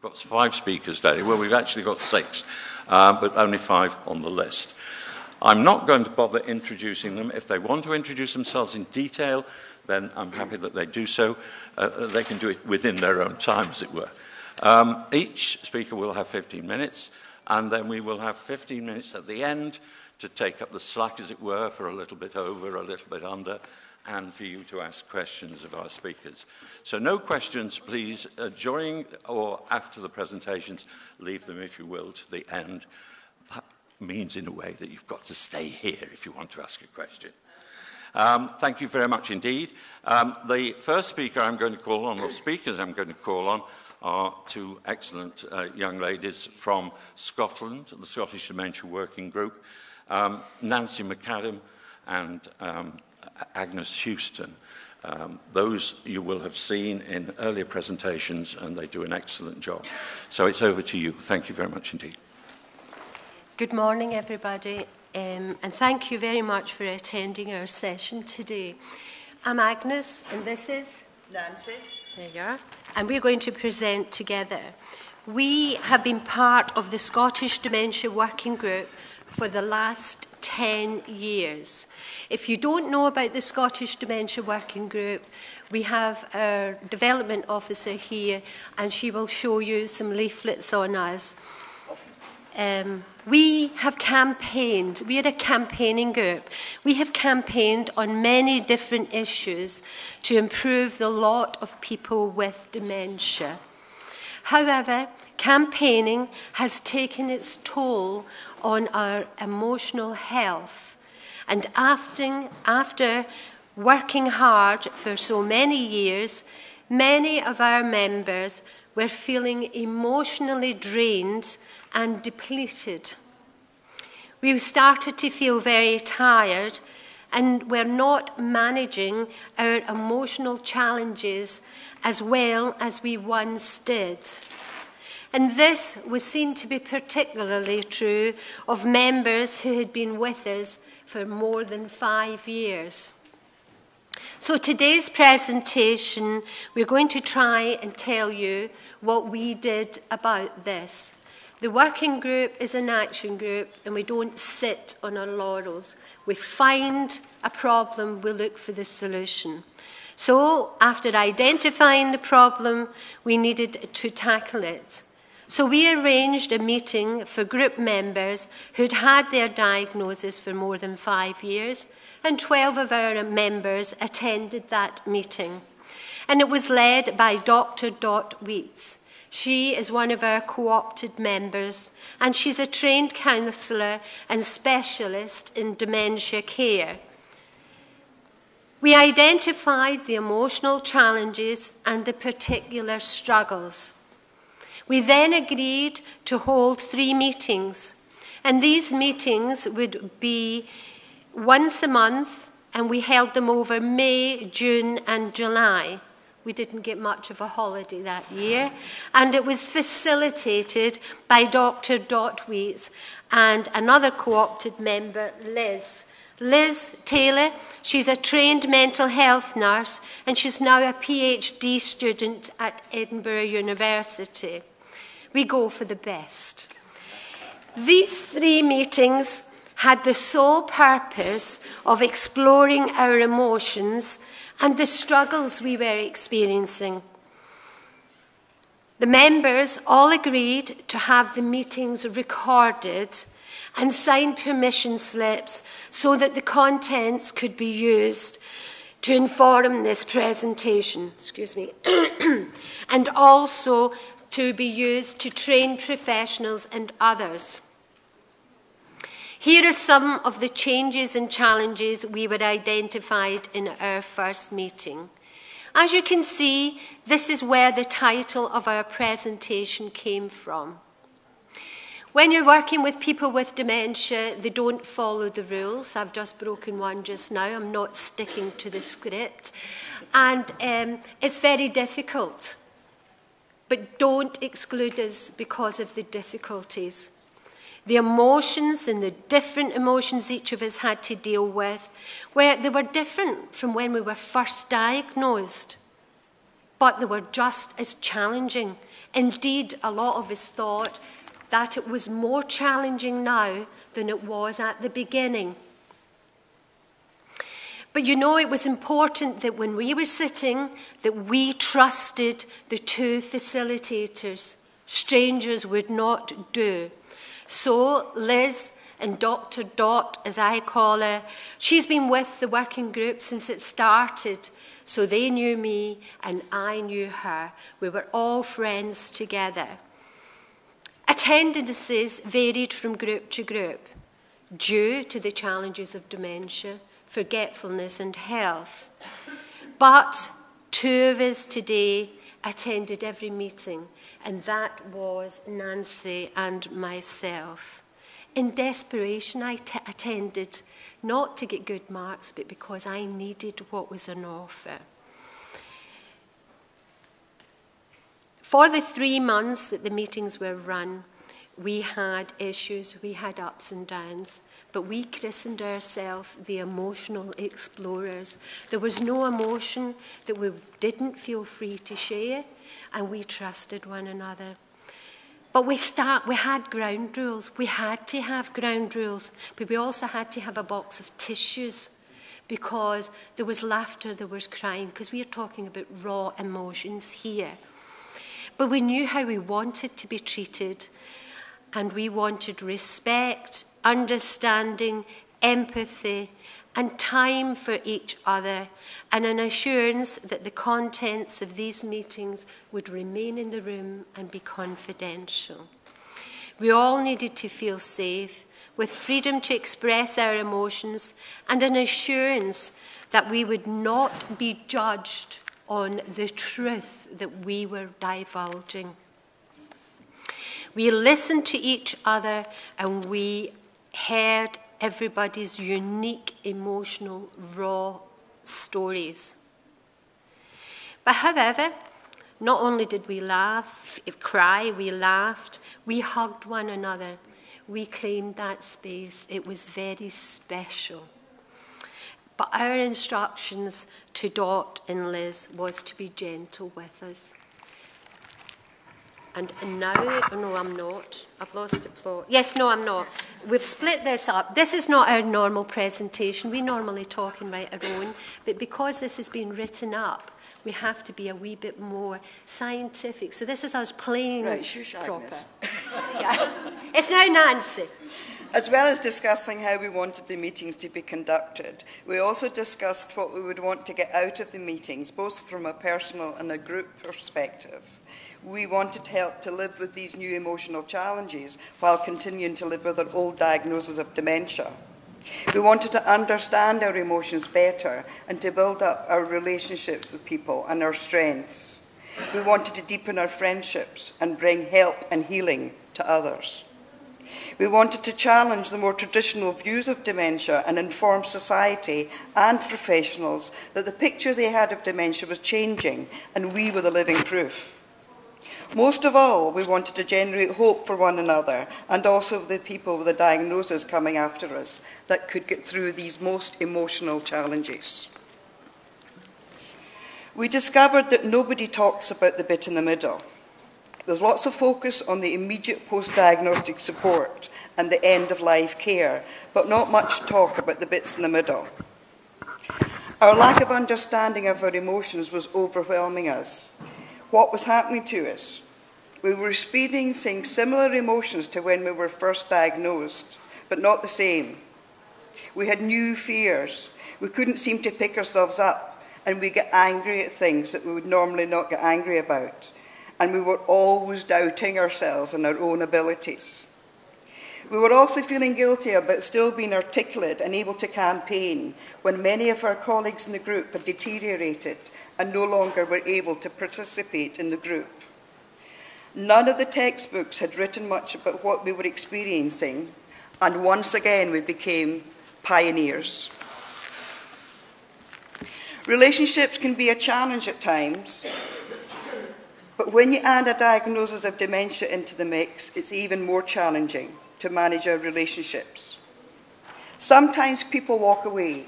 got 5 speakers today. Well, we've actually got 6, but only 5 on the list. I'm not going to bother introducing them. If they want to introduce themselves in detail, then I'm happy that they do so. They can do it within their own time, as it were. Each speaker will have 15 minutes, and then we will have 15 minutes at the end to take up the slack, as it were, for a little bit over, a little bit under, and for you to ask questions of our speakers. So no questions, please, during or after the presentations. Leave them, if you will, to the end. That means, in a way, that you've got to stay here if you want to ask a question. Thank you very much indeed. The first speaker I'm going to call on, or speakers I'm going to call on, are 2 excellent young ladies from Scotland, the Scottish Dementia Working Group, Nancy McAdam and Agnes Houston. Those you will have seen in earlier presentations, and they do an excellent job. So it's over to you. Thank you very much indeed. Good morning, everybody, and thank you very much for attending our session today. I'm Agnes, and this is Nancy. There you are. And we're going to present together. We have been part of the Scottish Dementia Working Group for the last 10 years. If you don't know about the Scottish Dementia Working Group, we have our development officer here, and she will show you some leaflets on us. We have campaigned. We are a campaigning group. We have campaigned on many different issues to improve the lot of people with dementia. However, campaigning has taken its toll on our emotional health. And after working hard for so many years, many of our members were feeling emotionally drained and depleted. We started to feel very tired, and we're not managing our emotional challenges as well as we once did. And this was seen to be particularly true of members who had been with us for more than 5 years. So today's presentation, we're going to try and tell you what we did about this. The working group is an action group, and we don't sit on our laurels. We find a problem, we look for the solution. So after identifying the problem, we needed to tackle it. So we arranged a meeting for group members who'd had their diagnosis for more than 5 years, and 12 of our members attended that meeting. And it was led by Dr. Dot Wheats. She is one of our co-opted members, and she's a trained counsellor and specialist in dementia care. We identified the emotional challenges and the particular struggles. We then agreed to hold 3 meetings, and these meetings would be once a month, and we held them over May, June and July. We didn't get much of a holiday that year, and it was facilitated by Dr. Dot Wheats and another co-opted member, Liz. Liz Taylor, she's a trained mental health nurse, and she's now a PhD student at Edinburgh University. We go for the best. These 3 meetings had the sole purpose of exploring our emotions and the struggles we were experiencing. The members all agreed to have the meetings recorded and sign permission slips so that the contents could be used to inform this presentation, and also to be used to train professionals and others. Here are some of the changes and challenges we were identified in our first meeting. As you can see, this is where the title of our presentation came from. When you're working with people with dementia, they don't follow the rules. I've just broken one just now. I'm not sticking to the script. And it's very difficult. But don't exclude us because of the difficulties. The emotions and the different emotions each of us had to deal with, they were different from when we were first diagnosed. but they were just as challenging. Indeed, a lot of us thought that it was more challenging now than it was at the beginning. But you know, it was important that when we were sitting, that we trusted the two facilitators. Strangers would not do. So Liz and Dr. Dot, as I call her, she's been with the working group since it started. So they knew me and I knew her. We were all friends together. Attendances varied from group to group due to the challenges of dementia, forgetfulness and health. But two of us today attended every meeting, and that was Nancy and myself. In desperation, I attended, not to get good marks, but because I needed what was on offer. For the 3 months that the meetings were run, we had issues, we had ups and downs, but we christened ourselves the emotional explorers. There was no emotion that we didn't feel free to share, and we trusted one another. But we had ground rules. We had to have ground rules, but we also had to have a box of tissues because there was laughter, there was crying, because we are talking about raw emotions here. But we knew how we wanted to be treated, and we wanted respect, understanding, empathy, and time for each other, and an assurance that the contents of these meetings would remain in the room and be confidential. We all needed to feel safe, with freedom to express our emotions, and an assurance that we would not be judged on the truth that we were divulging. We listened to each other and we heard everybody's unique, emotional, raw stories. But however, not only did we cry, we laughed, we hugged one another. We claimed that space. It was very special. But our instructions to Dot and Liz was to be gentle with us. And now, oh no, I'm not. I've lost the plot. Yes, no, I'm not. We've split this up. This is not our normal presentation. We normally talk and write our own. But because this has been written up, we have to be a wee bit more scientific. So this is us playing proper. Yeah. It's now Nancy. As well as discussing how we wanted the meetings to be conducted, we also discussed what we would want to get out of the meetings, both from a personal and a group perspective. We wanted help to live with these new emotional challenges while continuing to live with our old diagnosis of dementia. We wanted to understand our emotions better and to build up our relationships with people and our strengths. We wanted to deepen our friendships and bring help and healing to others. We wanted to challenge the more traditional views of dementia and inform society and professionals that the picture they had of dementia was changing and we were the living proof. Most of all, we wanted to generate hope for one another and also for the people with the diagnosis coming after us that could get through these most emotional challenges. We discovered that nobody talks about the bit in the middle. There's lots of focus on the immediate post-diagnostic support and the end-of-life care, but not much talk about the bits in the middle. Our lack of understanding of our emotions was overwhelming us. What was happening to us? We were experiencing similar emotions to when we were first diagnosed, but not the same. We had new fears. We couldn't seem to pick ourselves up, and we get angry at things that we would normally not get angry about. And we were always doubting ourselves and our own abilities. We were also feeling guilty about still being articulate and able to campaign when many of our colleagues in the group had deteriorated and no longer were able to participate in the group. None of the textbooks had written much about what we were experiencing, and once again we became pioneers. Relationships can be a challenge at times, but when you add a diagnosis of dementia into the mix, it's even more challenging to manage our relationships. Sometimes people walk away,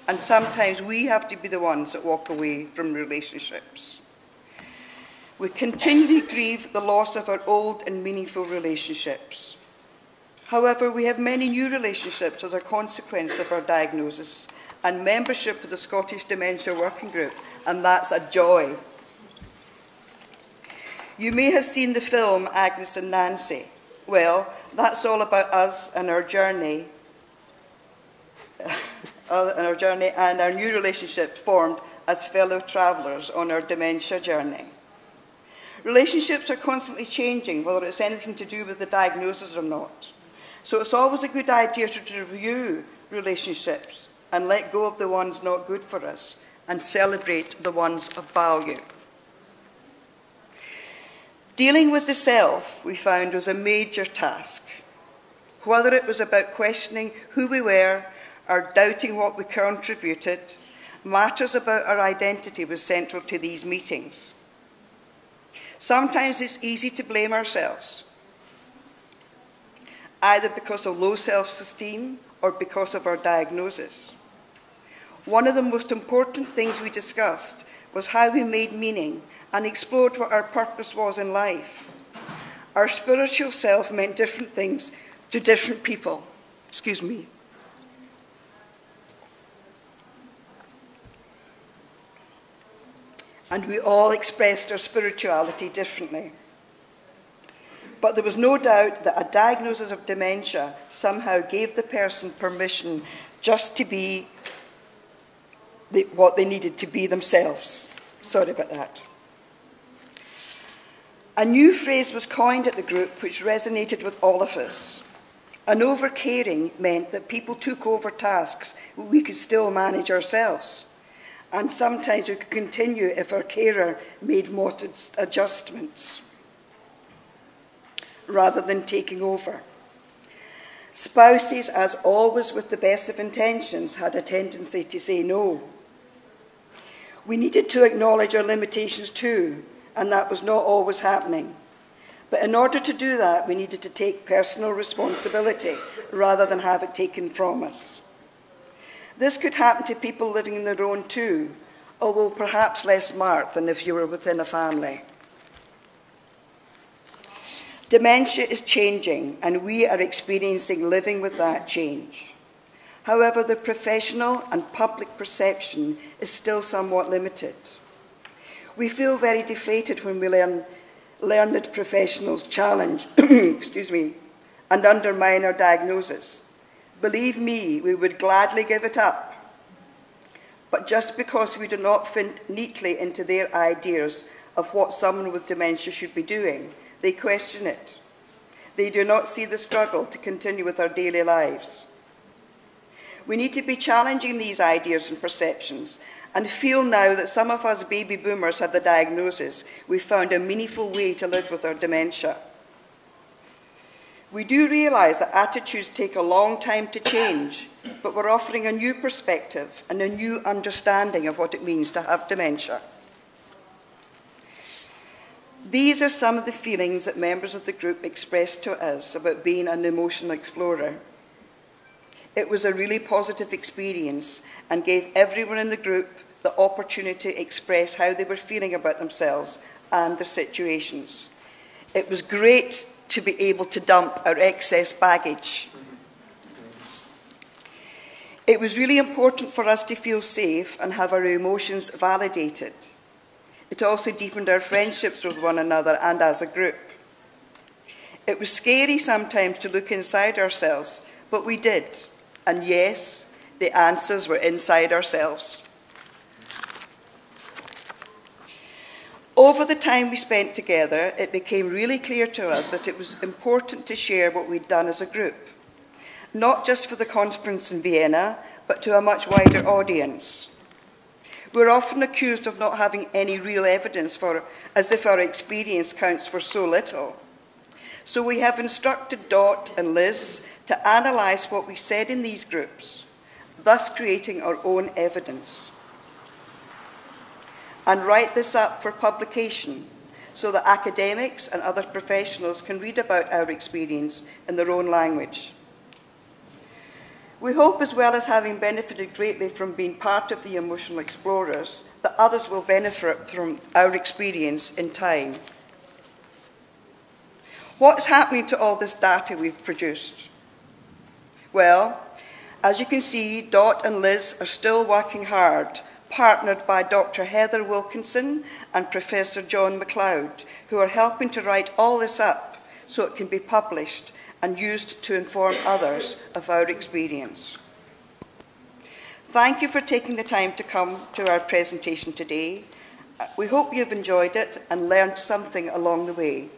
and sometimes we have to be the ones that walk away from relationships. We continually grieve the loss of our old and meaningful relationships. However, we have many new relationships as a consequence of our diagnosis and membership of the Scottish Dementia Working Group, and that's a joy. You may have seen the film Agnes and Nancy. Well, that's all about us and our journey, and our new relationship formed as fellow travellers on our dementia journey. Relationships are constantly changing, whether it's anything to do with the diagnosis or not. So it's always a good idea to review relationships and let go of the ones not good for us and celebrate the ones of value. Dealing with the self, we found, was a major task. Whether it was about questioning who we were or doubting what we contributed, matters about our identity was central to these meetings. Sometimes it's easy to blame ourselves, either because of low self-esteem or because of our diagnosis. One of the most important things we discussed was how we made meaning and explored what our purpose was in life. Our spiritual self meant different things to different people. Excuse me. And we all expressed our spirituality differently. But there was no doubt that a diagnosis of dementia somehow gave the person permission just to be what they needed to be themselves. Sorry about that. A new phrase was coined at the group which resonated with all of us. An over-caring meant that people took over tasks we could still manage ourselves. And sometimes we could continue if our carer made modest adjustments, rather than taking over. Spouses, as always with the best of intentions, had a tendency to say no. We needed to acknowledge our limitations too, and that was not always happening. But in order to do that, we needed to take personal responsibility rather than have it taken from us. This could happen to people living on their own too, although perhaps less marked than if you were within a family. Dementia is changing, and we are experiencing living with that change. However, the professional and public perception is still somewhat limited. We feel very deflated when we learned professionals challenge and undermine our diagnosis. Believe me, we would gladly give it up. But just because we do not fit neatly into their ideas of what someone with dementia should be doing, they question it. They do not see the struggle to continue with our daily lives. We need to be challenging these ideas and perceptions and feel now that some of us baby boomers have the diagnosis, we've found a meaningful way to live with our dementia. We do realise that attitudes take a long time to change, but we're offering a new perspective and a new understanding of what it means to have dementia. These are some of the feelings that members of the group expressed to us about being an emotional explorer. It was a really positive experience and gave everyone in the group the opportunity to express how they were feeling about themselves and their situations. It was great to be able to dump our excess baggage. It was really important for us to feel safe and have our emotions validated. It also deepened our friendships with one another and as a group. It was scary sometimes to look inside ourselves, but we did. And yes, the answers were inside ourselves. Over the time we spent together, it became really clear to us that it was important to share what we'd done as a group, not just for the conference in Vienna, but to a much wider audience. We're often accused of not having any real evidence as if our experience counts for so little. So we have instructed Dot and Liz to analyse what we said in these groups, thus creating our own evidence, and write this up for publication so that academics and other professionals can read about our experience in their own language. We hope, as well as having benefited greatly from being part of the Emotional Explorers, that others will benefit from our experience in time. What's happening to all this data we've produced? Well, as you can see, Dot and Liz are still working hard, partnered by Dr. Heather Wilkinson and Professor John MacLeod, who are helping to write all this up so it can be published and used to inform others of our experience. Thank you for taking the time to come to our presentation today. We hope you've enjoyed it and learned something along the way.